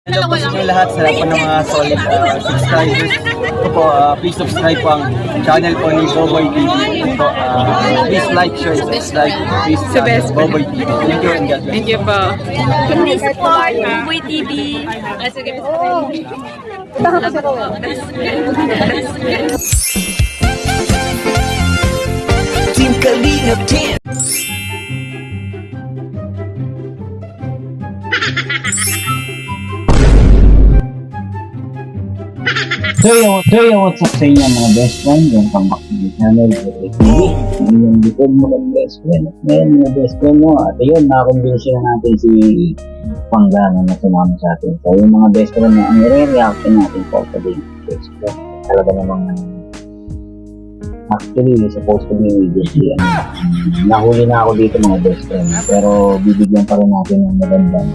Hello po sa inyo lahat, sa lahat po ng mga solid subscribers. Ito po, please subscribe po ang channel po ni Boboy TV. Ito po, please like, share, subscribe. Please channel Boboy TV. Thank you and God bless. Thank you po. Please support Boboy TV. Sige. Team Kalingap Team. So yung what's up sa inyo mga best friend, welcome back to the channel, Boboy TV. Ngayon likod mo ng best friend. Ngayon mga best friend mo, at yun, nakakumbinsin na natin si Panggana na sumama sa atin. So yung mga best friend na ang re-reaction natin po sa day best friend. Talaga namang actually, supposed to be video. Nahuli na ako dito mga best friend, pero bibigyan pa rin natin ng magandang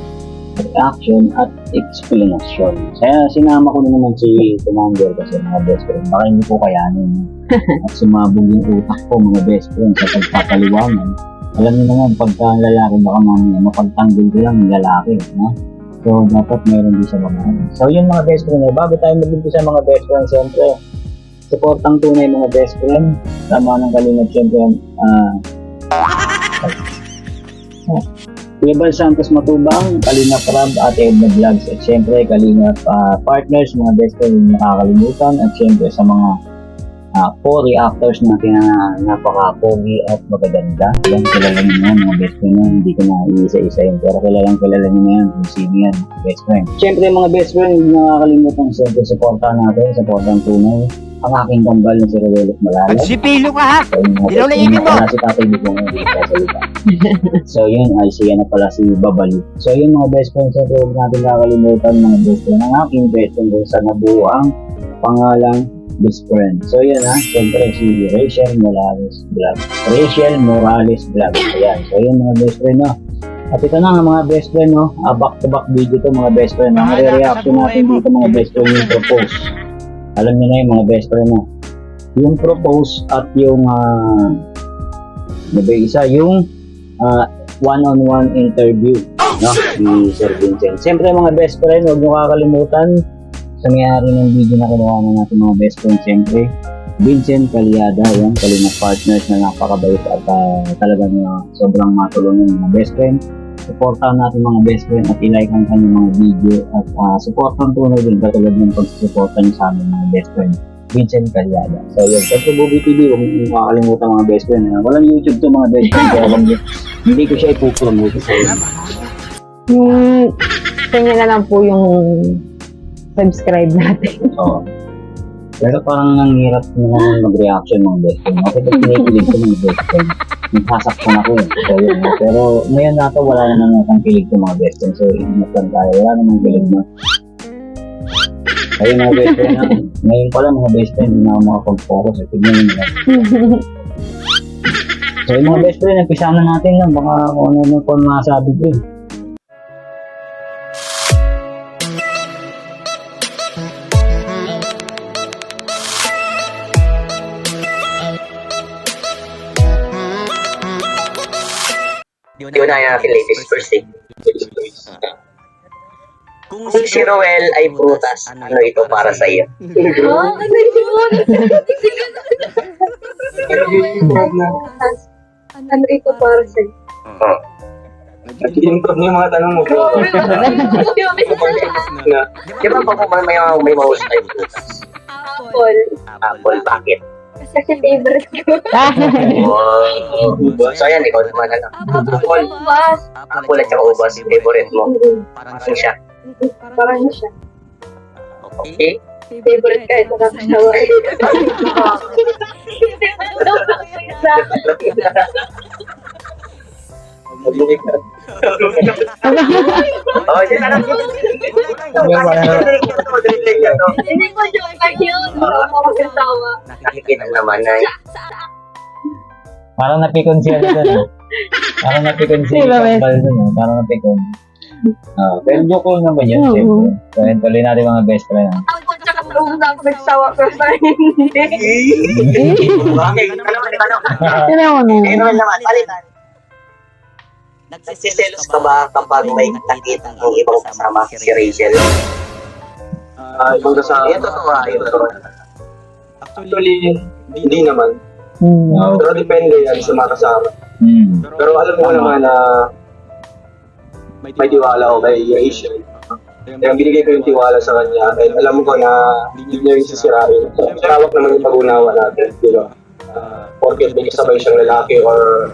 reaction at explanation. Kaya sinama ko na naman si Commander kasi mga best friend. Baka hindi ko kayanin. At sumabog yung utak ko mga best friend sa pagpapaliwanag. Alam niyo naman, pagka ang lalaki baka mamaya mapagtanggol ko lang yung lalaki. No? So, dapat meron din sa mga. So, yun mga best friend. Bago tayo mag-umpisa mga best friend, siyempre, supportang tunay mga best friend. Tama ng Kalingap, siyempre, Kuya Santos Matubang, Kalingap Rab, Ate Edna Vlogs, at syempre Kalingap partners, mga best friend nakakalimutan, at syempre sa mga co-reactors natin na napaka-pogi at magaganda. Yan, kilala nyo na yan, mga best friend na, hindi ko na iisa-isa yun, pero kilala nyo na yan kung sino yan, best friend. Syempre mga best friend, hindi nakakalimutan, syempre supportan natin, supportan tunay. Ang aking kambal na si Rodelot Malalim. Si Pilo ka ha! Dilaw na ibig mo! Si tatay mo kung hindi ka salita. So yun, ay siya na pala si Babali. So yun mga best friends, siyempre huwag natin kakalimutan mga best friend. Ang aking best friend dun sa nabuang pangalang best friend. So yun ha, siyempre si Rachel Morales Vlog. Rachel Morales Vlog. Ayan, so yun mga best friend no. At ito na nga mga best friend no, back to back video to mga best friend. Ang re-reaction natin dito mga best friend yung propose. Alam niyo na yung mga best friend mo. Yung propose at yung yung one-on-one interview no, ni Sir Vincent. Siyempre mga best friend, huwag niyo kakalimutan sa mayari ng video na kinuha na natin mga best friend. Siyempre, Vincent Calyada, yan, Kalingap partners na napakabait at talagang sobrang matulungan mga best friend. Supportan natin mga best friend at i-like ang kanyang mga video at supportan tunay din katulad ng pagsusuportan niyo sa amin mga best friend Vincent Calyada. So yun, sa Boboy TV, huwag niyo makakalimutan mga best friend. Walang YouTube to mga best friend, kaya hindi ko siya ipupromote sa inyo. Tingnan na lang po yung subscribe natin. Oo. Pero parang nanghirap naman mag-reaction mga best friend. Kasi pag kinikilig ko mga best friend, nasasaktan ako eh. So, yun, pero ngayon nato wala na nang ang kilig ko mga best friend. So, ingat lang tayo. Wala namang kilig mo. Ayun mga best friend. Ngayon pala mga best friend, hindi na ako makapag-focus. Tignan nyo na. So, yung mga best friend, nagpisa na natin lang. Baka kung ano po masabi ko eh. Yun na yung aking latest first take. Kung si Roel ay prutas, ano ito para sa iyo? Ano ito para sa'yo? Nag-improve niyo yung mga tanong mo. Di ba pag may mahusay prutas? Apple. Apple, bakit? Kasi favorite ko. Wow. So ayan, ikaw naman ano. Apple. Apple at saka ubas, yung favorite mo. Parang siya. Parang siya. Okay? Favorite ka ito kakasama. Oh, hindi na lang. Hindi ko joke ka yun. Ako magkasama. Nakikita naman na Parang napikon siya doon. Parang napikon siya kambal doon. Parang napikon. Pero joke lang naman yun. Siyempre. Kaya tuloy natin mga best friend. Ako tsaka ako nagsawa ko sa hindi. okay, ano? Tinawa mo. Ano naman, palitan. Nagsiselos ka ba kapag may nakita ang ibang kasama si Rachel? Ibang kasama. Ito to ha, ito. Actually, hindi naman. Hmm. Pero depende yan sa mga kasama. Pero alam mo naman na may tiwala o may Rachel. Kaya binigay ko yung tiwala sa kanya. And alam ko na hindi niya yung sisirain. Tawag naman yung pag-unawa natin. Di ba? Porket may kasabay siyang lalaki or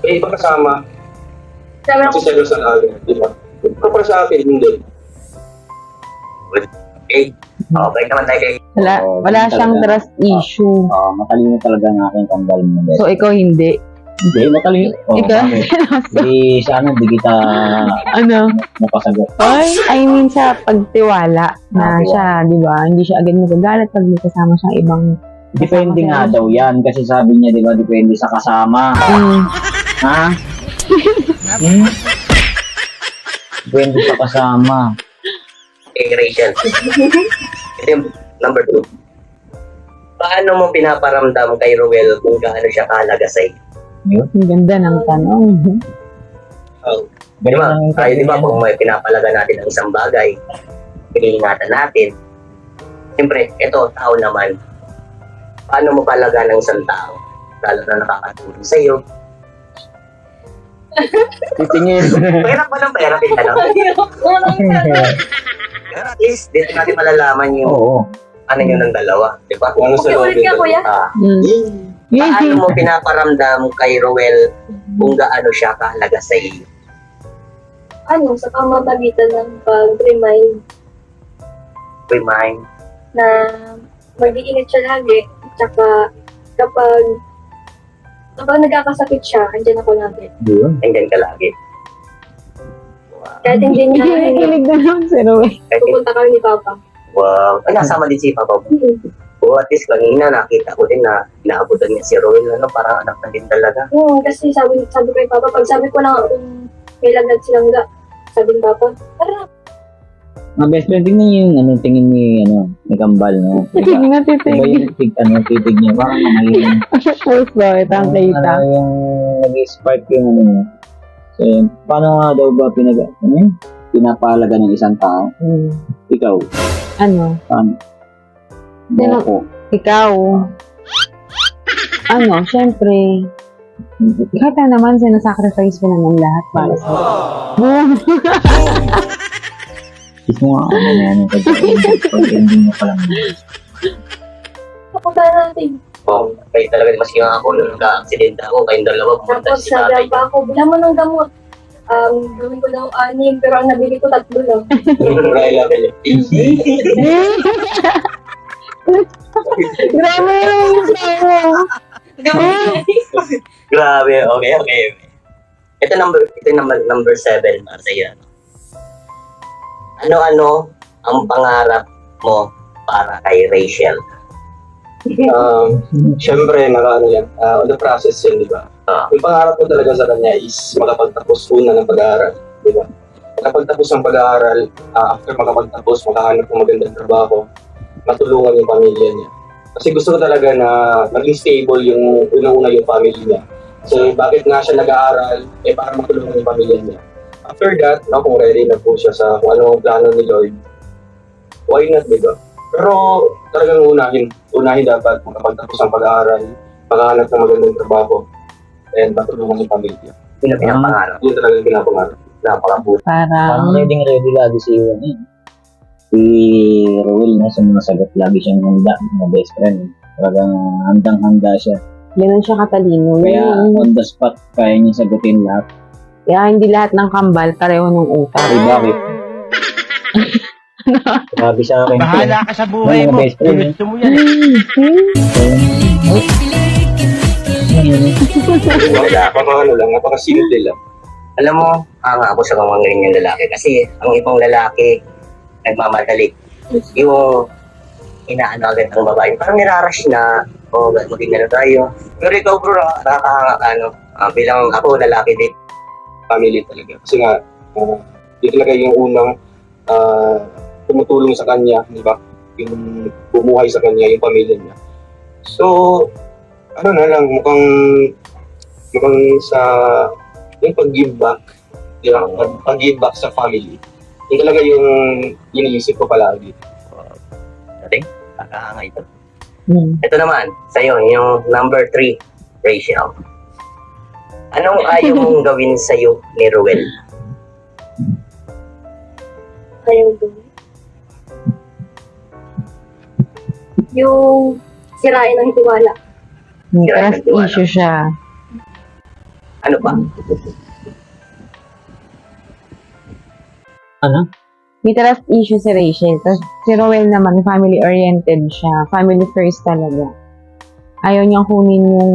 ibang kasama. Kasi selos ang agad. Di ba? Pero para sa akin, hindi. Okay. Okay naman tayo kay Wala siyang trust issue. Matalino talaga ang aking kambal mo. So, ikaw hindi. Hindi, matalino. Ikaw? Hindi, sana di kita Ano? napasagot. Ay, I mean sa pagtiwala na Ah, siya, di ba? Hindi siya agad magagalit pag may kasama siyang ibang Depende nga daw yan, kasi sabi niya, di ba, depende sa kasama. Ha? Depende sa kasama. kay Rachel. Ito yung number 2. Paano mo pinaparamdam kay Ruel kung gaano siya kahalaga sa'yo? Ang ganda ng tanong. Di ba? Tayo di ba kung may pinapalaga natin ang isang bagay, piniingatan natin. Siyempre, ito, tao naman. Paano mo palaga ng isang tao? Lalo na nakakatulong sa'yo. Titingin. Pera pa ng pera, pinta lang. Pero at least, dito natin malalaman yung Oo. ano yun ng dalawa. Di ba? Kung ano sa loob Ulit ka, kuya. Paano mo pinaparamdam kay Roel kung gaano siya kahalaga sa iyo? Ano, sa pamamagitan ng pag-remind Remind. na mag-iingat siya lagi. Tsaka kapag nagkakasakit siya, andyan ako lagi. Yun. Andyan ka lagi. Kahit hindi niya Kinikilig na lang si Roy. Kahit, pupunta kami ni Papa. wow. Ay, nasama din si Papa mo. O at least kanina nakita ko din na inaabutan niya si Roel. Ano, parang anak na din talaga. Kasi sabi ko kay Papa, pag sabi ko na kung may lagnat silang sabi ni Papa, tara, Mga best friend, tingnan niyo yung tingin ni, ni Kambal, no? Diba? Iba Natitig. yung titig niya, parang may Post ba? Itang kita. yung nag-spark yung niya. So, paano nga daw ba pinapahalaga ng isang tao? Ikaw, Ano? paano? Sino? Ako. Ikaw. Ano, syempre, kahit na naman sinasacrifice mo na ng lahat para sa Kiss mo nga ako na yan. Pag-ending mo pa lang. kapunta natin. Kayo talaga, maski nga ako, nung nagka-aksidente ako, kayong dalawa, pumunta Tapos si tatay. sabi pa ako, bilang mo ng gamot. Gawin ko daw 6, pero ang nabili ko 3 lang. Raila Bele. Grabe yung sayo. Grabe, okay. Ito number 7 para sa iyo. Ano-ano ang pangarap mo para kay Rachel? Siyempre, on the process yun, di ba? Yung pangarap ko talaga sa kanya is makapagtapos una ng pag-aaral, di ba? Makapagtapos ng pag-aaral, after makapagtapos, makahanap ng magandang trabaho, matulungan yung pamilya niya. Kasi gusto ko talaga na maging stable yung unang-una yung family niya. So, bakit nga siya nag-aaral? Para matulungan yung pamilya niya. After that, kung ready na po siya sa kung ano ang plano ni Lord, why not, di ba? Pero talagang unahin dapat makapagtapos ng pag-aaral, makahanap ng magandang trabaho, and matulungan yung pamilya. Yun ang pinapangarap. Yun talaga yung pinapangarap. Napakabuti. Parang Parang, ready lagi si Iwan eh. Si Roel na sa mga sagot, lagi siyang handa, mga best friend. Talagang handang-handa siya. ganun siya katalino. Kaya on the spot, kaya niya sagutin lahat. Kaya hindi lahat ng kambal pareho ng utak. Ay, bakit? Grabe sa akin. Bahala ka sa buhay Mga mo. best friend, Gusto mo yan. Napaka-simple lang. Alam mo, ako sa mga ganyang lalaki kasi ang ibang lalaki nagmamadali. Yung inaano agad ang babae. Parang nirarush na, maging na tayo. Pero ikaw bro, nakakahanga bilang ako lalaki din. Family talaga. Kasi nga, yun talaga yung unang tumutulong sa kanya, di ba? Yung bumuhay sa kanya, yung pamilya niya. So, mukhang sa yung pag-give back, di ba? Pag-give back sa family. Yun talaga yung iniisip ko palagi. Dating, kakahanga ito. Hmm. Ito naman, sa'yo, yung number 3, Rachel. Anong ayaw mong gawin sa'yo ni Ruel? Ayaw doon. Yung sirain ng tiwala. May trust issue siya. Ano ba? Ano? May trust issue si Rachel. Tapos si Roel naman, family-oriented siya. Family first talaga. Ayaw niyang kunin yung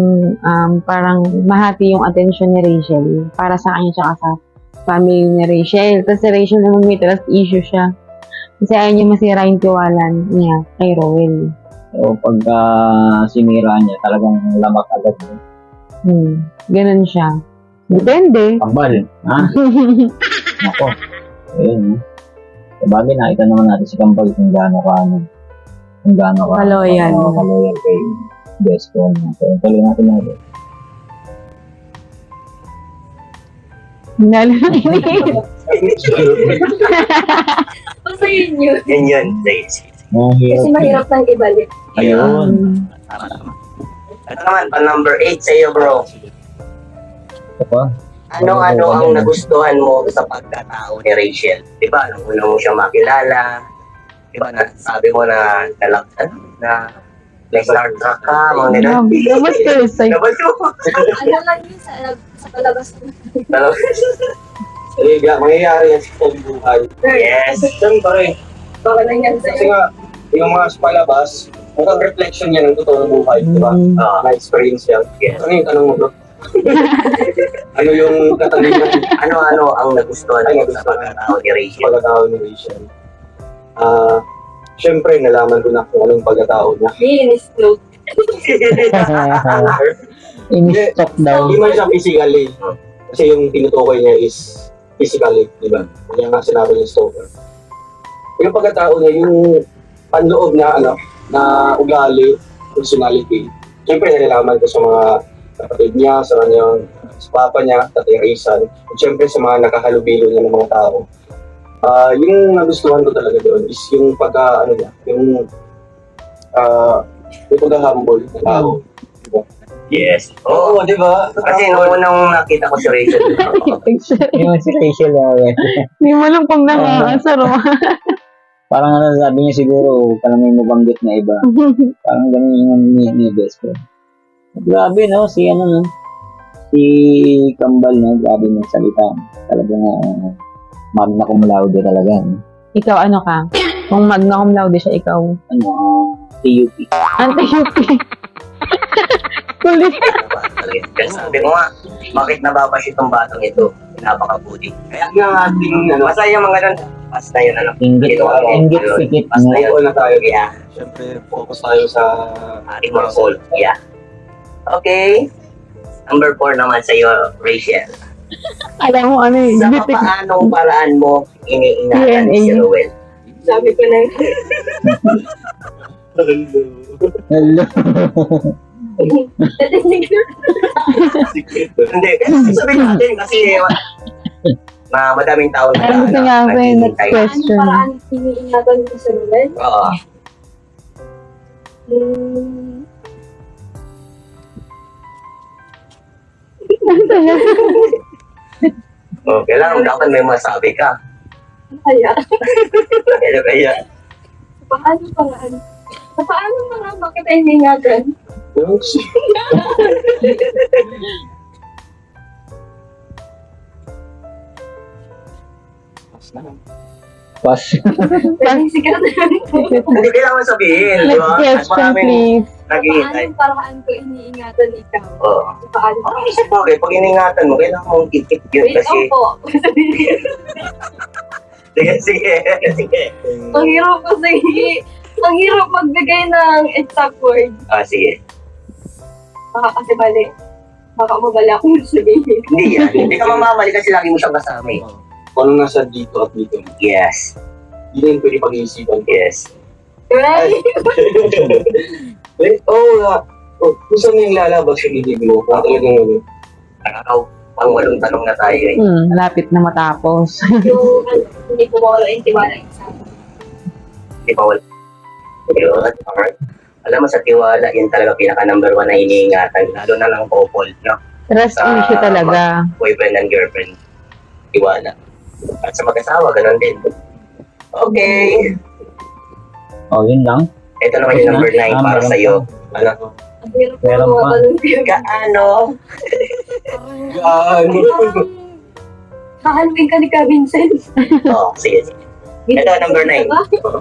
parang mahati yung attention ni Rachel para sa kanya tsaka sa family ni Rachel. Tapos si Rachel naman may trust issue siya. Kasi ayaw niya masira yung tiwala niya kay Roel. So, pagka sinira niya, talagang lamat agad. Ganun siya. Depende. Kambal, ha? Nako. Ayun, sabagay, nakita naman natin si Kambal kung gaano ka Kaloyal. Kaloyal kay best friend natin. Tuloy natin natin. Lalo na iniisip. Basta yun yun. Yun yun, Rachel. Kasi mahirap nang ibalik. Ayun. Tama, tama. Ito naman, pa number 8 sa'yo, bro. Ito pa. Ano-ano ang nagustuhan mo sa pagkatao ni Rachel? Di ba, nung una mo siya makilala, di ba, sabi mo na na-start ka, mga nila. Dapat kayo sa'yo. Dapat ko. Ano lang yun sa palabas. Mangyayari yan sa buhay. Yes. Siyempre, Baka nangyari kasi sa'yo. nga, yung mga sa palabas, mukhang reflection yan ng totoo ng buhay, di ba? Na-experience yan. Yes. Ano yung tanong mo, bro? Ano yung katanungan Ano-ano ang nagustuhan Ay, mo sa pagkatao ni Rachel? pagkatao ni Rachel? Siyempre, nalaman ko na kung anong pagkatao niya. Linis note. In-stock daw. Hindi man siya physically. Kasi yung tinutukoy niya is physically, di ba? Kaya nga sinabi niya stalker. Yung pagkatao niya, yung panloob na, na ugali, personality. Siyempre, nalalaman ko sa mga kapatid niya, sa kanyang, sa papa niya, tatay Rizal. At siyempre, sa mga nakahalubilo niya ng mga tao. Yung nagustuhan ko talaga doon is yung yung pagka-humble na tao. Yes. Oo, di ba? kasi noong unang nakita ko si Rachel, Yung si Rachel, Hindi mo alam kung nakakasar. parang sabi niya siguro, parang may mabanggit na iba. Parang ganun yung ni best friend. Grabe, no? Si Kambal, no? Grabe ng salita. Talagang magna cum laude talaga. No? Ikaw ano ka? Kung magna cum laude siya, ikaw. TUP. Anti-UP. Kulit. kasi sabi ko nga, bakit nababash itong batang ito? Napakabuti. Kaya Yung ating, masaya yung mga ganun. Pas na yun, Inggit, inggit, sikit. Pas na yun. all na tayo. Yeah. Siyempre, focus tayo sa Ating mga goal. Yeah. Okay. Number 4 naman sa iyo, Rachel. Alam mo ano eh. Sa paanong paraan mo iniingatan si Ruel? Sabi ko na Hello. Hindi, kasi sabihin natin kasi madaming tao na Ano nga ako yung next naghihintay. question. paraan iniingatan ko sa Ruel. Oo. Kailangan dapat may masabi ka. Kaya, Kaya, paano pa nga? Paano pa nga? Bakit ay iniingatan? Pas. Pwede sikat na hindi kailangan sabihin, di ba? Next question, Maraming please. naghihintay. Paano paraan ko iniingatan ikaw? Oo. Paano? Ang isip ko, pag iningatan mo, kailangan mong ikip yun Wait, kasi... opo. Sige. Ang hirap kasi, ang hirap magbigay ng exact word. Sige. Baka kasi bali. Baka mabali ako sabihin. Hindi yan. Hindi ka mamamali kasi lagi mo siyang kasama eh. Kung ano nasa dito at dito. Yes. Hindi na yung pwede pag-iisipan. Yes. Right? Kung saan yung lalabas yung ibig mo, kung talagang Nakakaw. pang-walong tanong na tayo eh. Malapit na matapos. Yung hindi po mawala yung tiwala sa akin. Di ba wala? Yun, alright. Alam mo, sa tiwala, yun talaga pinaka-number 1 na iniingatan. Lalo na ng couple, no? Trust issue talaga. Boyfriend and girlfriend. Tiwala. At sa mag-asawa, ganun din. Okay. Yun lang. Ito naman yung number 9 para sa'yo. Ano? Ang hirap po Meron pa. mawalan yung Gaano? Gaano? Hahalugin ka ni Ka Vincent. Sige. Ito, number 9.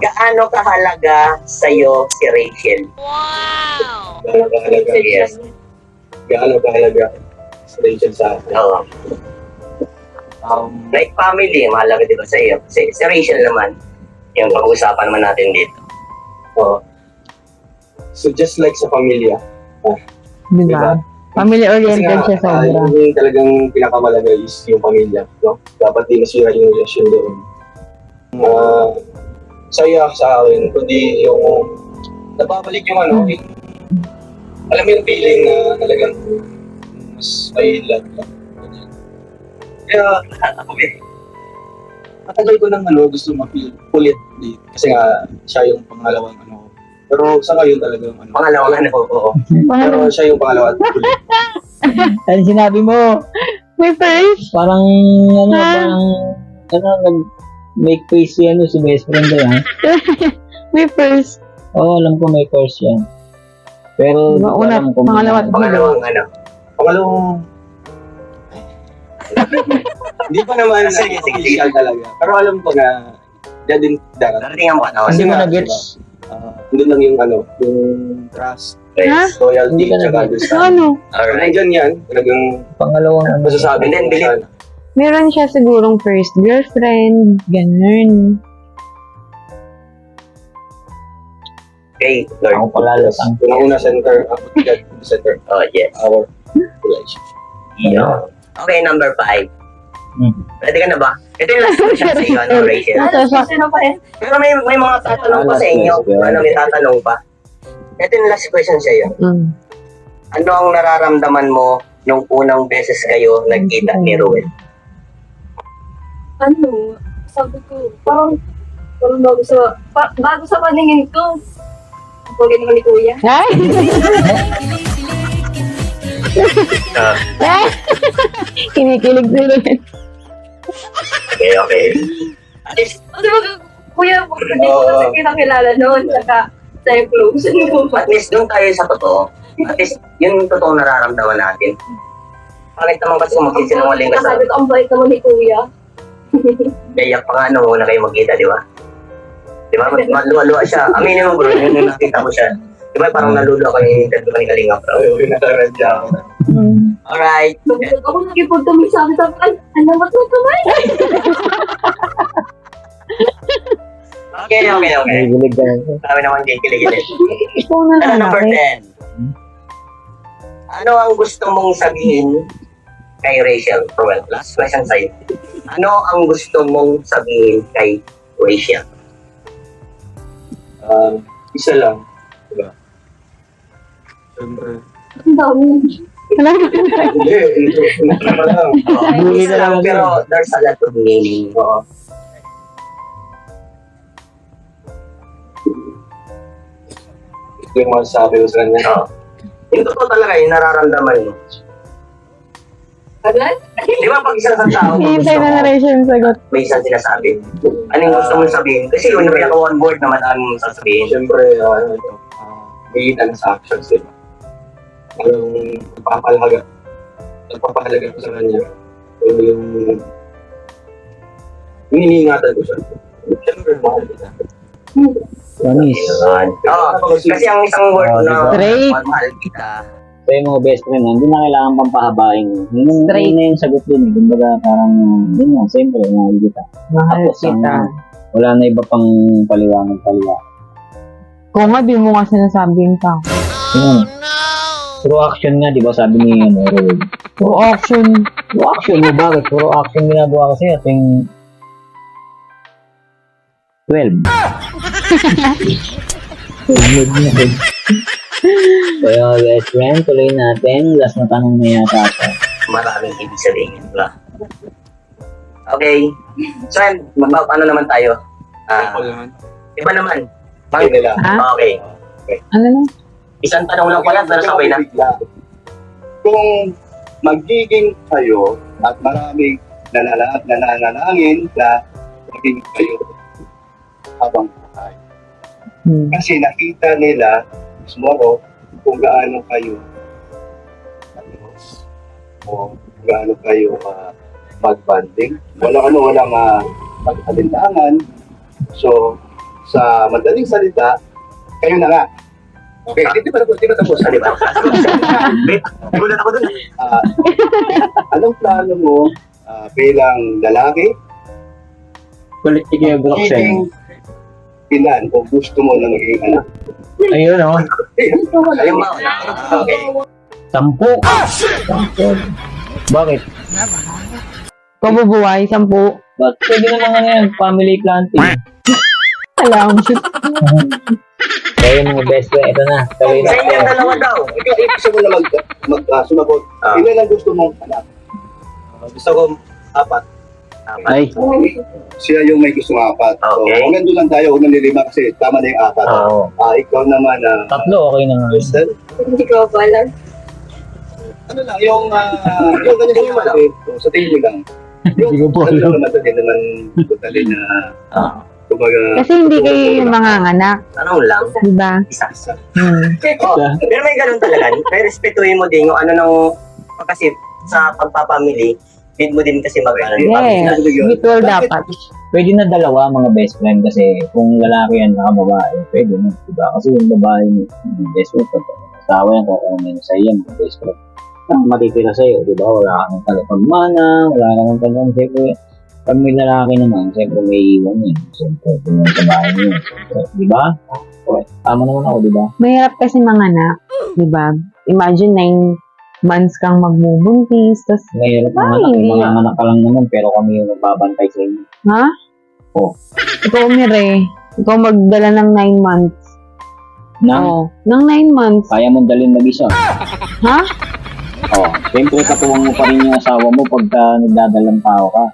Gaano kahalaga sa'yo si Rachel? Gaano kahalaga? Yes. Gaano kahalaga sa Rachel sa akin? Oo. Like family, mahalaga dito sa iyo. Si Rachel naman, yung pag-uusapan naman natin dito. Oo. So just like sa pamilya, Di ba? Family-oriented siya sobra. yung talagang pinakamalaga is yung pamilya, no? Dapat di masira yung relasyon doon. Saya sa akin, kundi yung nababalik yung ano, yung, alam mo yung feeling na talagang mas may love ka. Ganyan. Kaya, matagal ko nang gusto ma-feel ulit dito. Kasi nga, siya yung pangalawang ano. Pero sa ngayon talagang ano. Pangalawang ano? Oo. Pero siya yung pangalawa at ulit. Ano sinabi mo? May first? Parang, nag-make face si best friend ko yan. May first. Oo, alam ko may course yan. Pero, Diba, una, alam ko pangalawa at Pangalawang ano? Pangalawang... Hindi pa naman Sige, sige, official talaga. Pero alam ko na dyan din darating. Darating ang panahon. Hindi mo nga, na-gets. Doon lang yung yung trust, Ha? loyalty, Hindi ka tsaka na- understanding. Ano? Kung Alright. nandyan yan, talagang Pangalawang ano. masasabi And then, ko believe- sana. Meron siya sigurong first girlfriend, ganun. Okay, Ako Lord. pala latang. Unang-una center, ako God, center Oh, yes. our relationship. Yeah. Okay, number 5. Hmm. Ready ka na ba? Ito yung last question sa iyo, ano, Rachel. Sino pa yan? Pero may mga tatanong pa sa inyo. Ano, may tatanong pa. Ito yung last question sa iyo. Ano ang nararamdaman mo nung unang beses kayo nagkita ni Ruel? Ano? Sabi ko, parang bago sa paningin ko. Ang pogi naman ni Kuya. Ay! Ah, Kinikilig sila. okay. At least, Kasi Kuya, hindi ko kasi kinakilala noon. Saka, tayo close. at least doon tayo sa totoo. At least, yun yung totoong nararamdaman natin. Pangit naman kasi kung magsisinungaling ka sa Sabi ko, ang bait naman ni Kuya. Naiyak pa nga nung una kayo magkita, di ba? Di ba? Maluwa-luwa siya. Aminin mo bro, yun yung nakita mo siya. Di ba? Parang naluluwa ko yung interview ni Kalinga bro. Ayun, nakaradya ako. Alright. Ako nakipagdamig sa akin. Sabi, ay, ano ba ito kamay? Okay. Nagigilig ka lang. Sabi naman din kilig-kilig. Ikaw na Ano lang number natin. 10? Ano ang gusto mong sabihin kay Rachel? Well, last question sa'yo. Ano ang gusto mong sabihin kay Rachel? Isa lang. Diba? Siyempre. Ang dami. Hindi, intro pa lang. Buhay Isa na lang, lang pero there's a lot of meaning. Oo. Ito yung masasabi ko sa kanya. Oo. Yung totoo talaga yung nararamdaman mo. Agad? Di ba pag isang tao, Hintay na narration yung sagot. may isang sinasabi. Ano yung gusto mong sabihin? Kasi yun yung pinaka one word na madami mong sasabihin. Siyempre, may ilan sa actions, diba? Anong nagpapahalaga ko sa kanya. Yung iniingatan ko siya. Siyempre, mahal kita. Promise. Oo. Kasi ang isang word na Straight. mahal kita. So yung mga best friend, hindi na kailangan pang pahabain. Yun Straight. na yung sagot din. Kumbaga parang, yun nga, siyempre, mahal kita. Mahal Tapos, kita. Wala na iba pang paliwanag. Kung nga, di mo nga sinasabi yung tao. Through action nga, di ba sabi ni Roel? Through action. Through action mo, bakit? Through action ginagawa kasi ating 12. Kaya best friend, tuloy natin. Last na tanong na yata ako. maraming ibig sabihin yun, diba? Okay. So, ano naman tayo? Iba naman. Bakit nila? Ha? Okay. Ano na? Isang tanong lang pala, pero sabay na. Kung magiging kayo at maraming nananalangin na maging kayo habang buhay. Kasi nakita nila mismo ako kung gaano kayo o kung gaano kayo mag-banding. Walang pag-alinlangan. So, sa madaling salita, kayo na nga. Okay, di ba tapos? Di ba? Nagulat ako dun. Anong plano mo bilang lalaki? Political Magiging ilan o gusto mo na magiging anak? Ayun, oh. Alam mo, okay. 10. Bakit? Pabubuhay, 10. Ba't pwede naman yan, family planting. Alam, Kaya mga best friend, ito na. Tuloy Sa inyo na. dalawa daw. Ikaw, gusto mo na sumagot. Ilan ang gusto mong anak? Gusto ko 4. Ay, Siya yung may gusto ng 4. So, Okay. hanggang doon lang tayo, huwag na nilima kasi tama na yung 4. oo. Ikaw naman, 3, okay na nga. Kristen, Hindi ko pala. ano lang, yung ganyan sinabi, sa tingin mo lang. Yung, Hindi ko po ano alam. lang naman, hindi naman totally na, kumbaga, Kasi hindi kayo yung mga anak, Tanong lang. di ba? Isa. Hmm. Pero may ganun talaga. May respetuhin mo din yung ano nung, kasi sa pagpapamili, need mo din kasi Yes, mutual dapat. Pwede na dalawa mga best friend kasi kung lalaki yan saka babae, pwede na, diba? Kasi yung babae, yung best friend, pag asawa yan, kung ano yun sa'yo yan, mga best friend. Matitira sa'yo, diba? Wala kang pagmana, wala kang pagmana. Siyempre, pag may lalaki naman, siyempre may iwan yan. Siyempre, kung yung sa bahay niya. Diba? Okay. Tama naman ako, diba? Mahirap kasi mga anak, di ba? Imagine 9 months kang magmubuntis, tapos, Mahirap naman ako, Ay. mga anak ka lang naman, pero kami yung magbabantay sa inyo. ha? Oo. Ikaw, Mire, ikaw magdala ng 9 months. Na, Oo, ng 9 months. kaya mong dalhin mag-isa. Ha? Oo. Siyempre, katuwang mo pa rin yung asawa mo pagka nagdadalang tao ka.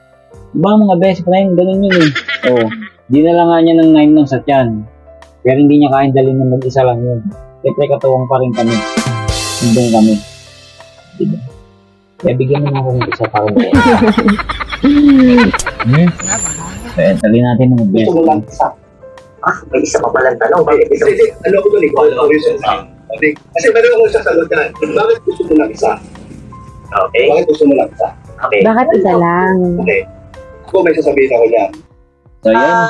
Diba mga best friend, ganun yun eh. Oo. Dinala nga niya ng 9 months sa tiyan. Pero hindi niya kayang dalhin ng mag-isa lang yun. Siyempre, katuwang pa rin kami. Hindong kami. Diba? Kaya bigyan mo na akong isa para mo. Kaya dalhin natin ng best gusto mo lang friend. isa. May isa pa palang tanong. Bakit isa? Hindi, ano ko doon, ikaw, okay. Kasi meron akong sasagot yan. Bakit gusto mo lang isa? Okay. Bakit gusto mo lang isa? Okay. Bakit isa lang? Okay. Ako may sasabihin ako yan. So yan.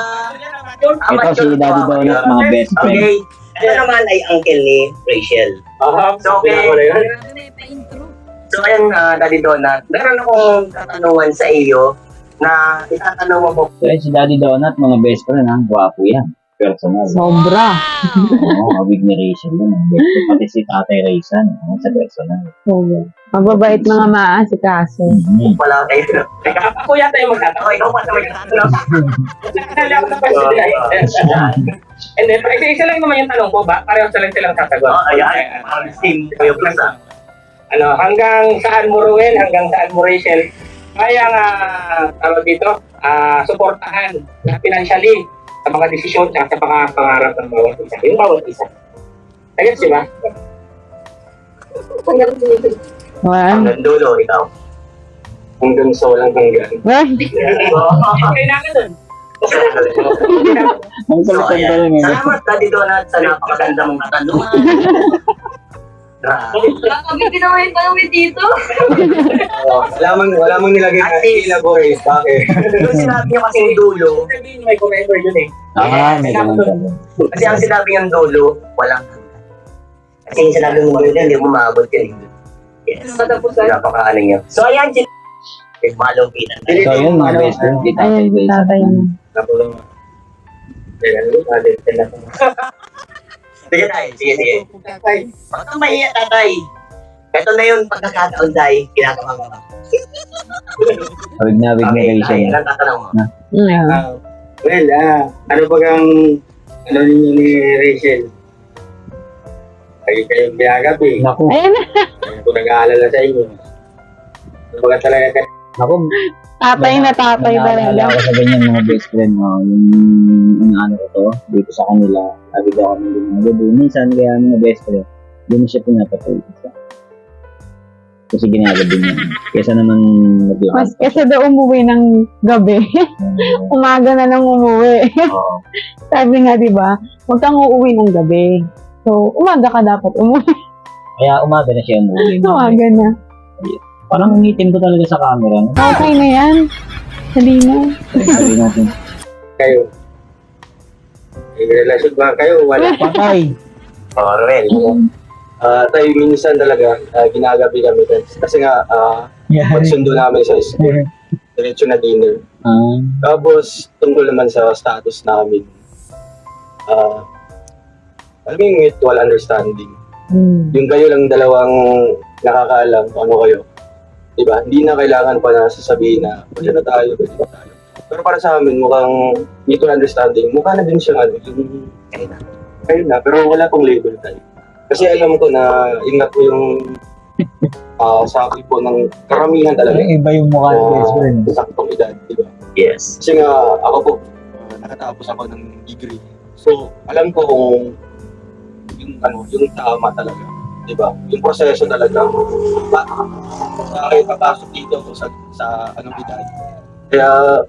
Ito si Daddy Donut, mga best friend. Okay. Ito naman ay uncle ni Rachel. So, okay. So, ayan, Daddy Donut. Meron akong katanungan sa iyo na itatanong mo po. So yan si Daddy Donut, mga best friend ha. Gwapo yan. Personal. Sobra. Oo, mabig ni Rachel yun. Ang best friend. Pati si Tatay Raysan. Sa personal. Sobra. Mababait mga maasikaso. Mhm. Wala kayo. Ako yata yung magtatanong. Okay, ikaw pa na magtatanong. Nakakala ko na pa sila. And then, isa lang naman yung tanong ko ba? Pareho sila silang sasagot. Ayan. Team Kuya Plaza. Ano, hanggang saan mo Ruel, hanggang saan mo Rachel, kaya nga, tawag dito, suportahan financially sa mga desisyon at sa mga pangarap ng bawat isa. Yung bawat isa. Ayun, di ba? Wow. Hanggang dulo, ikaw. Hanggang sa walang hanggan. Okay na ka dun. Ang So, kulit ayan. lang eh. Salamat, Daddy Donut, sa napakaganda mong katanungan. Grabe. Kami ginawa yung tanong dito. Wala mong nilagay na elaborate. Bakit? Yung sinabi niyo kasi yung dulo, Sabihin may forever yun eh. May ganun talaga. kasi ang sinabi niyang dulo, walang hanggan. Kasi yung sinabi mong dulo, hindi mo maabot yun. Yes. Matapusan. Napakaano niyo. So, ayan, malungkitan na. So yun mga best friend. Si Tatay Ayun, Raysan. tatay mo. Sige tayo, sige. Huwag kang maiyak, tatay. Ito na yung pagkakataon tayo, ginagawa mo. Wig na Okay, Rachel. ay, anong tatanong mo? Yeah. Well, ano ba ang ano ninyo ni Rachel? Lagi kayong biyagap eh. Naku. Ayun na. Kaya ko nag-aalala sa inyo. Wala talaga. Ako, Tatay na tatay naalala talaga. ko sa ganyan mga best friend, yung inaano ko to, dito sa kanila, lagi daw kami din mga gabi. Minsan, kaya mga best friend, hindi mo siya pinapatulog sa. Kasi ginagabi niya. Kesa naman maglakad. Mas kasi daw umuwi ng gabi. Umaga na lang umuwi. Oo. Sabi nga, di ba, huwag kang uuwi ng gabi. So, umaga ka dapat umuwi. Kaya umaga na siya umuwi. Umaga na. Parang umitin ko talaga sa camera. No? Okay na yan. Sabi na. Sabi natin, Kayo. May relasyon ba kayo? Wala. patay! Oh, Ruel. Tayo minsan talaga, ginagabi kami. Kasi nga, pagsundo namin sa school, diretso na dinner. Tapos, tungkol naman sa status namin, alam mo yung mutual understanding. Yung kayo lang dalawang nakakaalam kung ano kayo. Diba? Hindi na kailangan pa na sasabihin na pwede na tayo. Pero para sa amin, mukhang mutual understanding. Mukha na din siyang ano, yung kayo na, pero wala pong label tayo. Kasi alam ko na ingat ko yung sabi po ng karamihan talaga. Iba yung mukha ng best friend. Saktong edad, diba? Yes. Kasi nga, ako po, nakatapos ako ng degree. So, alam ko kung yung tama talaga. Diba? Yung proseso talaga. Sa akin, papasok dito ako sa anong edad. Kaya,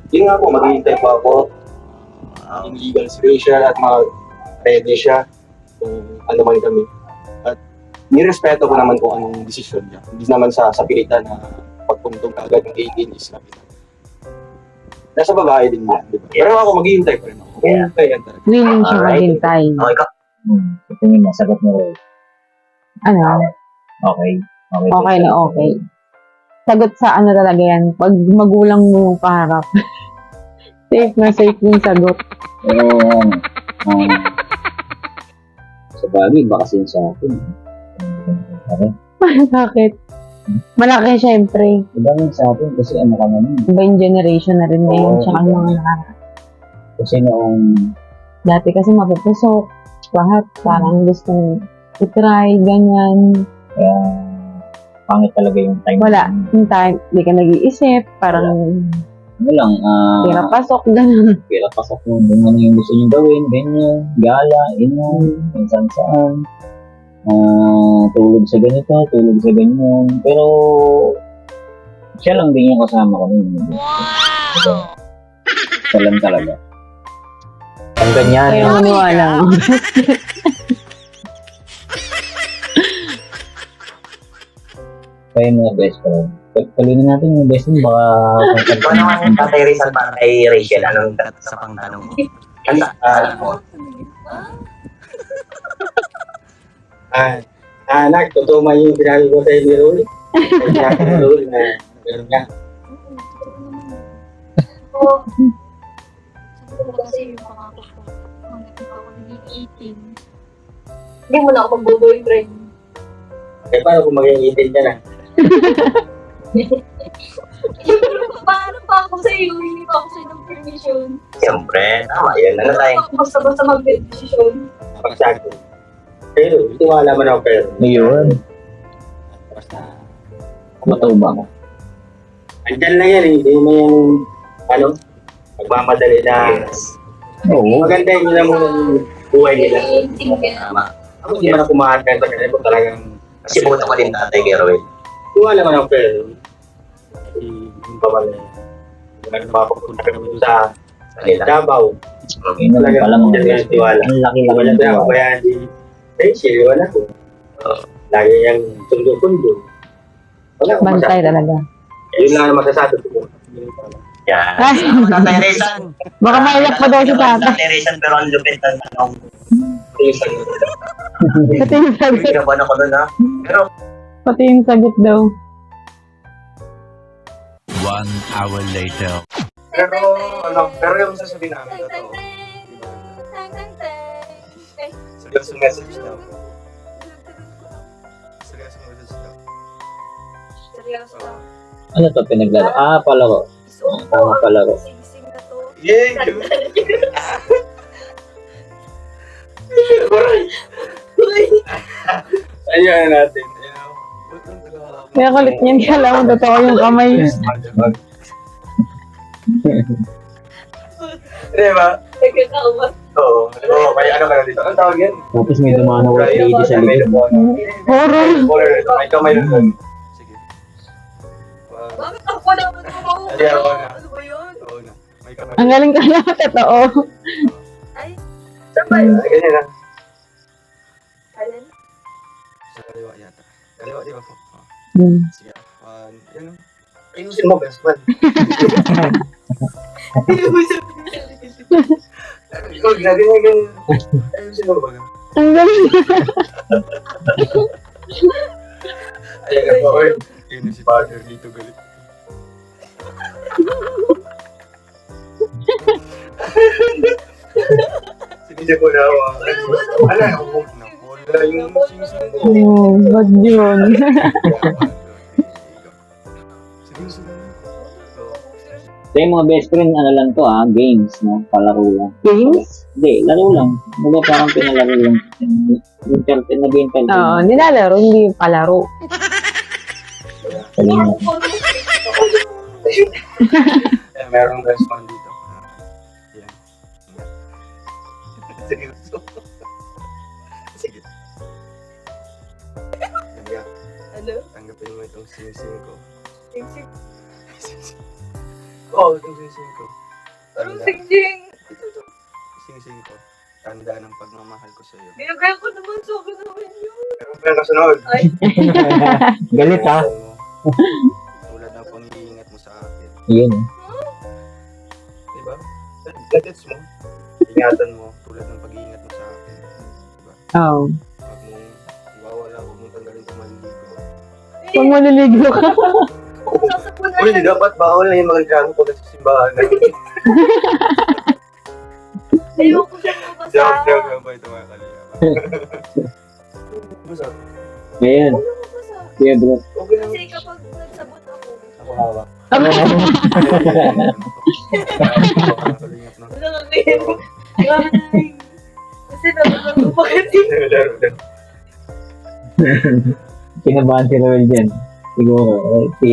yun nga po, maghihintay po ako in legal situation at ready siya kung ano man kami. At nirespeto ko naman kung anong desisyon niya. Hindi naman sa pilitan na pagtungtong kagad ng 18 is na nasa babae din yan, di ba? Pero ako maghihintay pa rin ako. Maghihintay yan talaga. Willing siya Alright. maghintay. Okay ka. Sa tingin mo, sagot mo, Ano? okay. Okay na okay. Sagot sa ano talaga yan. Pag magulang mo yung kaharap. Safe na safe yung sagot. Pero, sa bagay, baka sin sa akin. Bakit? Malaki syempre. Iba rin sa atin kasi ano ka naman. Iba yung generation na rin ngayon. Oo. Tsaka yung mga nakaraan. Kasi noong, Dati kasi mapupusok. Lahat parang gustong itry, ganyan. kaya, pangit talaga yung time. Wala. Yung time, di ka nag-iisip. Parang Ano lang, tira pasok, ganun. pila pasok mo, kung ano yung gusto nyo gawin, ganyan, gala, inom, minsan saan, tulog sa ganito, tulog sa ganyan, pero, siya lang din yung kasama ko nun. Wow! Siya lang talaga. Ang ganyan. Kaya maniwala mo. Kaya yung mga best friend. Kalunin natin yung best friend, baka... Ikaw naman, Tatay Rizal, para kay Rachel, anong sa pangtanong mo? Handa, alam mo. Anak, totoo man yung sinabi ko sa ni Roy. Sinabi ni Roy na meron nga. Oo. Sabi ko kasi yung pangako ko. Hanggang pa ako naging 18. Hindi mo na ako mag-boyfriend. Eh, paano kung maging 18 ka na? Paano pa ako sa'yo? Hindi pa ako sa'yo ng permission. Siyempre, tama yun. Ano tayo? Ako basta-basta mag-desisyon. Pagsako. Pero, tiwala man ako pero. Ngayon, Basta, matuba ka. andyan lang yan, hindi mo yan, magmamadali na. Oo. Maganda yun lang muna yung buhay nila. 18 ka. Tama. Ako hindi man ako kumahagan sa kanila kung talagang Kasi buto ko din tatay kay Roel. tiwala man ako pero. Kasi yung paman na wala na mapapunta kami doon sa Kanila. Davao. Yun naman pala mga Talagang best friend. tiwala. Ang laki-laki Wala ng na ako tiwala. kaya di Rachel, wala ko. Lagi niyang sundo-sundo. Wala akong Bantay masasabi. talaga. Yun lang ang masasabi ko. Yan. Ay. Salamat, Tatay Rizal. Baka maiyak pa daw si tata. Tatay Rizal, pero ang lupit ng tanong. Pati yung sagot. Kinabahan ako nun, ha? Pero, Pati yung sagot daw. 1 hour later. Pero yung sasabihin namin totoo. Seryoso message daw. Seryoso message daw. Seryoso. Ano to, pinaglaro? Palaro. Tama, palaro. Sigising na to. Yeah, Ayun natin. Ba't ang tagal Kaya kulit niyan, kala mo totoo yung kamay. Di ba? Nagkakauma. Oo. Oo, may ano ka na dito. Ang tawag yan? Tapos may dumano ko sa likod. Horror. May kamay na doon. Sige. Bakit ako naman ako? Hindi ako na. Ano ba yun? Oo na. May kamay. Ang galing ka na, totoo. Ay, saan ba yun? Ganyan na. Alin? Sa kaliwa yata. Kaliwa, di ba po? Sige. Yan o. Ayusin mo, best man. Ikaw, ganyan. Ayusin mo ba? Ang galing. Ayan nga po, oy. Yun si partner dito galit. Sige po na ako. Ala, wala yung sinising ko. Ba't yun? So yung mga best friend, ano lang to games, no? Palaro lang. Games? Hindi, laro lang. Mga parang pinalaro lang. Nag-entertain. Oo, nilalaro, hindi palaro. Merong best friend dito. Yan. Seryoso. Sige. Yan. Ano? Tanggapin mo itong sinising ko. Singsing. Oo, itong sinising ko. Anong singsing? Ito. Sinising ko. Tanda ng pagmamahal ko sa iyo. Binagay ko naman sa akin naman yun. Meron pa yung kasunod. Ay, Galit ha? Tulad ng pang-iingat mo sa akin. Yun. Diba? Gadgets mo. Ingatan mo tulad ng pag-iingat mo sa akin. Diba? Oo. Huwag mong iwawala, huwag mong tanggalin sa maliligo. Kung maliligo ka. Uy, dapat bawal na yung mga reklamo pag sa simbahan. ayoko siya mabasa. Joke lang ba ito mga kalina? Basta, Ngayon, Ayoko mabasa. kuya bro. okay lang. Kasi kapag nagsabot ako, Ako hawak. Kalingap na. wala kang ngayon. Grabe. Kasi naman ko pa kasi. Laro lang. Kinabahan si Roel dyan. Siguro.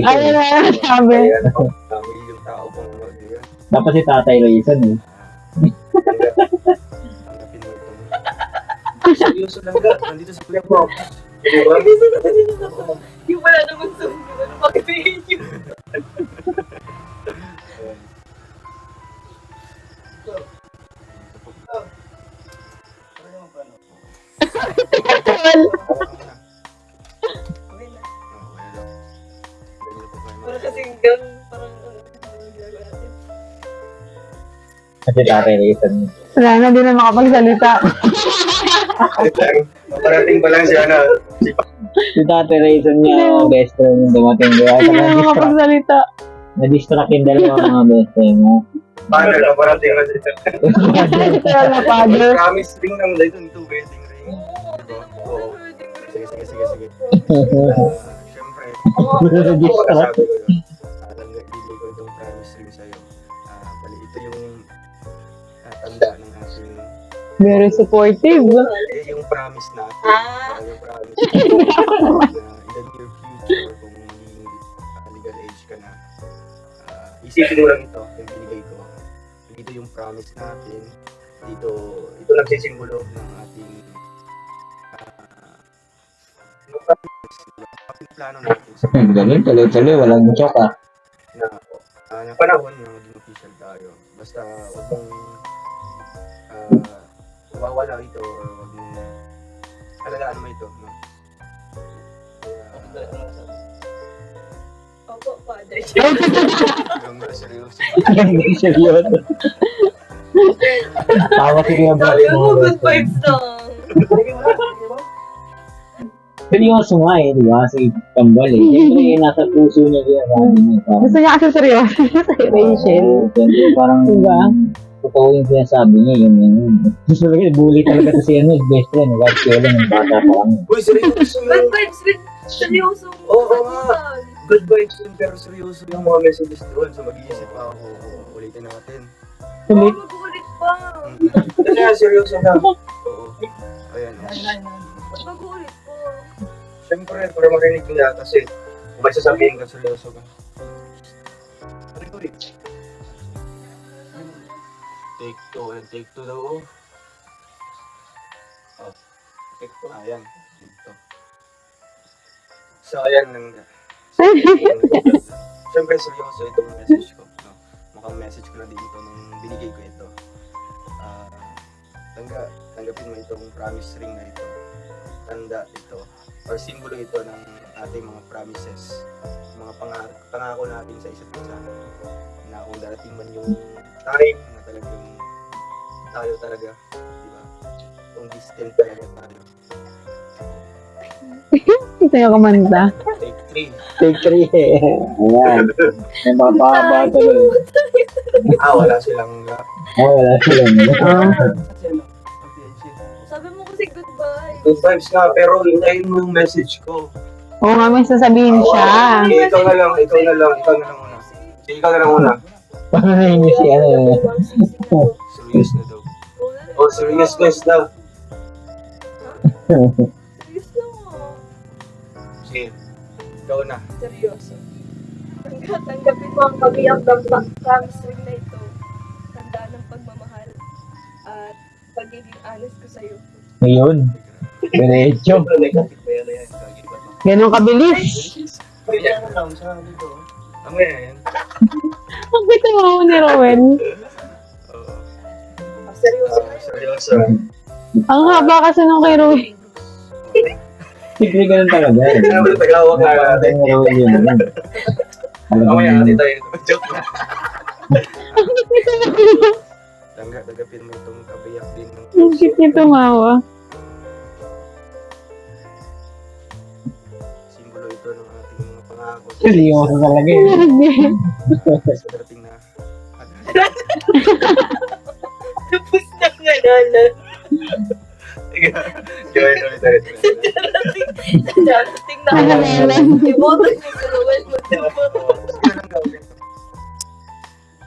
Ano na sabi? Ayan, dami yung tao pang wag yan. Dapat si Tatay Rayson eh. Tanggapin mo ito. Seryoso lang ka. Nandito sa play mo. Diba? Yung wala naman sundo. Ano bakit yun? Parang kasing doon, parang ginagawa natin. Kasi Tatay Rayson. Wala na, di na makapagsalita. Parating pa lang siya na. Si Tatay Rayson niya, best friend yung dumating. Kaya Hindi na makapagsalita. na-distract yung dalawa mga best friend mo. Paano na parating na siya? Kaya na, father. Promise ring naman dahil ito wedding ring. Diba? Oo. Sige. Siyempre. Na-distract. Sabi ko yun. Bibigay ko itong promise ring sa'yo. Bali, ito yung tanda ng aking Very supportive. yung promise natin. Ah. Yung promise natin na in the near future, kung magiging legal age ka na, isipin mo lang ito, yung binigay ko. Dito yung promise natin. Ito nagsisimbolo ng ating yung plano natin sa Ganun, tuloy-tuloy, walang joke na panahon na maging official tayo. Basta huwag mong wawala ito or huwag mong alagaan mo ito. No? Opo, father. Hanggang seryoso. Hindi seryoso. Tawa si Kuya Bro. Sabi mo, good vibes lang. Seryoso nga di ba? Si Kambal Siyempre, nasa puso niya kaya sabi niya. Gusto niya kasi seryoso sa Rachel. Siyempre, parang Diba? totoo yung sinasabi niya, yun. Gusto talaga, bully talaga kasi best friend. Kahit kaya lang, yung bata pa lang. Uy, seryoso Good vibes rin. Seryoso. Oo nga. Good vibes yun, pero seryoso yung mga messages doon. So mag-iisip pa ako. Ulitin natin. Ulit. Mag-ulit pa. Kasi nga, seryoso na. Oo. Ayan. Mag-ulit po. Siyempre, para marinig niya kasi May sasabihin ka seryoso ka. Take two and take two daw. Oh. Take two. Ayan. Take two. So, ayan nang... Siyempre, seryoso itong message ko. No? Mukhang message ko na din ito nung binigay ko ito. Tanggapin mo itong promise ring na ito. Tanda ito. Or simbolo ito ng ating mga promises. Mga pangako natin sa isa't isa. Na kung darating man yung time na talagang tayo talaga. Diba? Kung distant talaga tayo. Ito yung kumanta. Take 3. Take 3. Ayan. May mga bata doon. Wala silang Wala silang. Sabi mo kasi goodbye. Good vibes nga, pero hintayin mo yung message ko. Oo nga, may sasabihin siya. Ikaw na lang muna. Sige, ikaw na lang muna. Paano na yun si ano? Serious na daw. Oh, seriousness daw. Serious lang mo. Sige, ikaw na. Seryoso. Tanggapin mo ang kabiyang promise ring na ito. Tanda ng pagmamahal. At pagiging honest ko sa'yo. Ngayon. Diretso. Negative ba yan? Kagibat mo. Ganun kabilis. Yan na lang sa dito. Tama yan. Ang kita mo ni Rowan. Oo. Seryoso. Seryoso. Ang haba kasi nung kay Rowan. Sikli ka lang talaga. Tagawag na natin. Mamaya natin tayo. Joke na. Tanggapin mo itong kabiyak din ng Ang cute niya tumawa. simbolo ito ng ating mga pangako. Seryoso talaga eh. Sa dating na Tapos na nga lala. Gawin ulit ulit. Darating na ako. Iboto niyo sa Noel mo.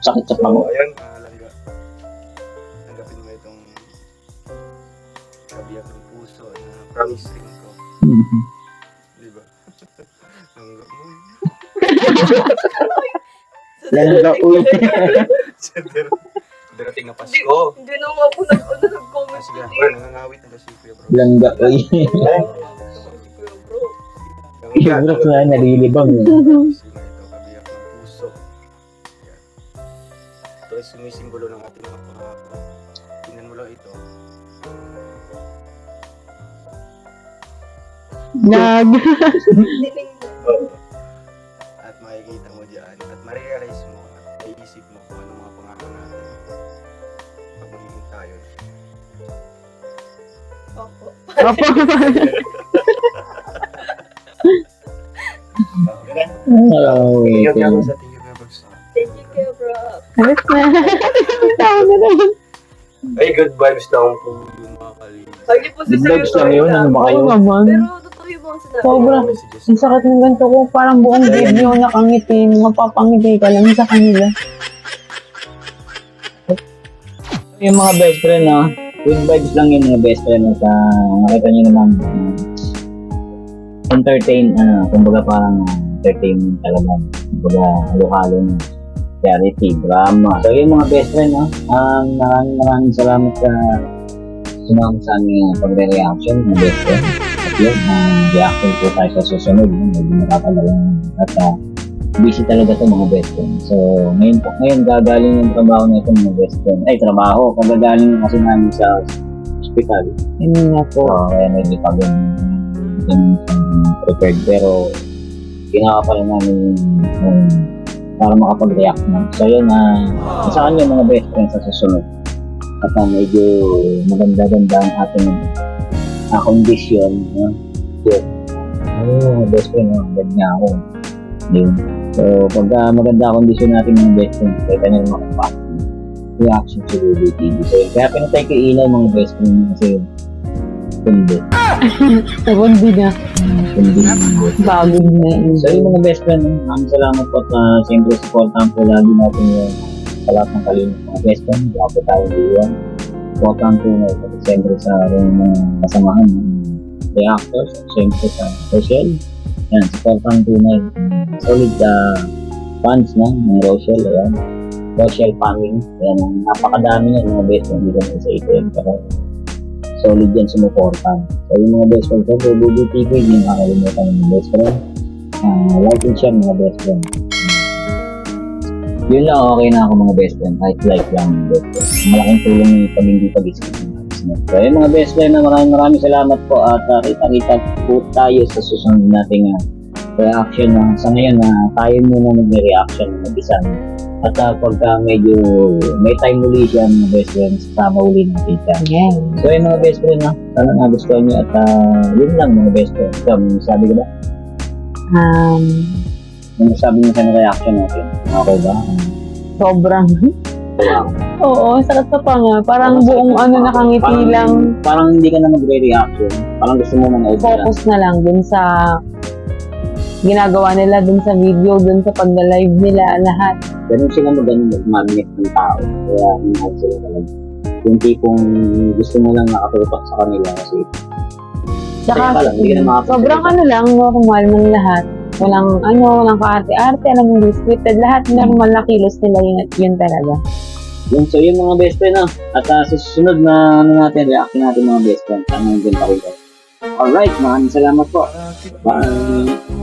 Sakit sa pango. Ayan, langga. Tanggapin mo itong kabiyak ng puso na promise ring ko. Diba? Tanggap mo. Langga uy. Darating na Pasko. Hindi na nga ako nag-comment. Sige, bro, nangangawit na si Kuya Bro. Langga uy. Bro. Yung bro na nalilibang eh. Sige, ito, kabiyak ng puso. Ayan. Ito ay sumisimbolo ng ating mga pangako. Tingnan mo lang ito. Nag. Dining At makikita mo dyan. At marirealize mo at iisip mo kung anong mga pangako natin. Pag magiging tayo. ako. Opo. Oh, wait. Ingat ako sa tingin na bags. Thank you, Kuya Bro. Alis na. Tao na naman. Ay, good vibes lang po yung mga kalibs. Lagi po si Good vibes lang yun. Ano ba kayo? Oo naman. Pero totoo yung mga sinabi. Sobra. Messages. Ang sakit ng ganito ko. Parang buong video nakangiti. Mapapangiti ka lang sa kanila. Yung mga best friend, no? Good vibes lang yung mga best friend sa nakita nyo naman. Entertain, kumbaga parang entertainment talaga. Kumbaga halo-halo ng charity, drama. So yung mga best friend, no? Maraming salamat sa sumama sa aming pagre-reaction ng best friend. At yun, reaction po tayo sa susunod. Medyo nakakalalang at busy talaga to mga best friend. So ngayon gagaling yung trabaho na ito mga best friend. Ay, trabaho. Kagagaling kasi namin sa hospital. Yun nga po. So, kaya medyo pagod yung prepared. Pero ginawa pa rin namin yung para makapag-react na. So yun, nasaan yung mga best friend sa susunod. At medyo maganda-ganda ang ating kondisyon. Yun. Mga best friend, ganda nga ako. Yun. So, pagka maganda ang kondisyon natin mga best friend, kaya na naman ang reaction sa Google TV. So, kaya pinatay ko ilaw mga best friend kasi kundi. Segundi na. Kundi. Bagod na yun. So, yung mga best friend, maraming salamat po at siyempre supportahan po lagi natin yung sa lahat ng kalimut mga best friend. Wala po tayo diyan. Supportahan po na ito siyempre sa mga kasamahan ng reactors. Siyempre sa social. Yan, supportan tunay. Solid fans no, ng Rochelle, ayan. Rochelle family. Ayan, napakadami yan mga best friend dito sa ATM. Pero solid yan sumuportan. So yung mga best friend ko, Bubu TV, hindi nakakalimutan ng mga best friend. Like and share mga best friend. Yun lang, okay na ako mga best friend. Kahit like lang mga best friend. Malaking tulong yung pag hindi pag-isip. So yung mga best friend na maraming salamat po at kita-kita po tayo sa susunod nating reaction na sa ngayon na tayo muna mag-reaction na mag-isa. At pagka medyo may time uli siya mga best friend, sama uli natin siya. Yes. So yung mga best friend na, sana nagustuhan niyo at yun lang mga best friend. So, sabi ko ba? Yung sabi niyo sa reaction natin, okay ba? Sobrang. Wow. Oo, sakit sa panga. Parang buong nakangiti lang. Parang hindi ka na magre-reaction. Parang gusto mo mga Focus na lang dun sa ginagawa nila, dun sa video, dun sa pag-live nila, lahat. Ganun sila mag-magnet ng tao. Kaya hindi sila talaga. Yung tipong gusto mo lang nakatutok sa kanila kasi Tsaka, Kaya lang, hindi ka na makapagsalita. sobrang lang, normal ng lahat. Walang kaarte-arte, alam mo, scripted. Lahat normal na kilos nila, yun talaga. yun. So yun mga best friend at sa susunod na reaction natin mga best friend. Sana yung din pa rin. Alright, maraming salamat po. Bye!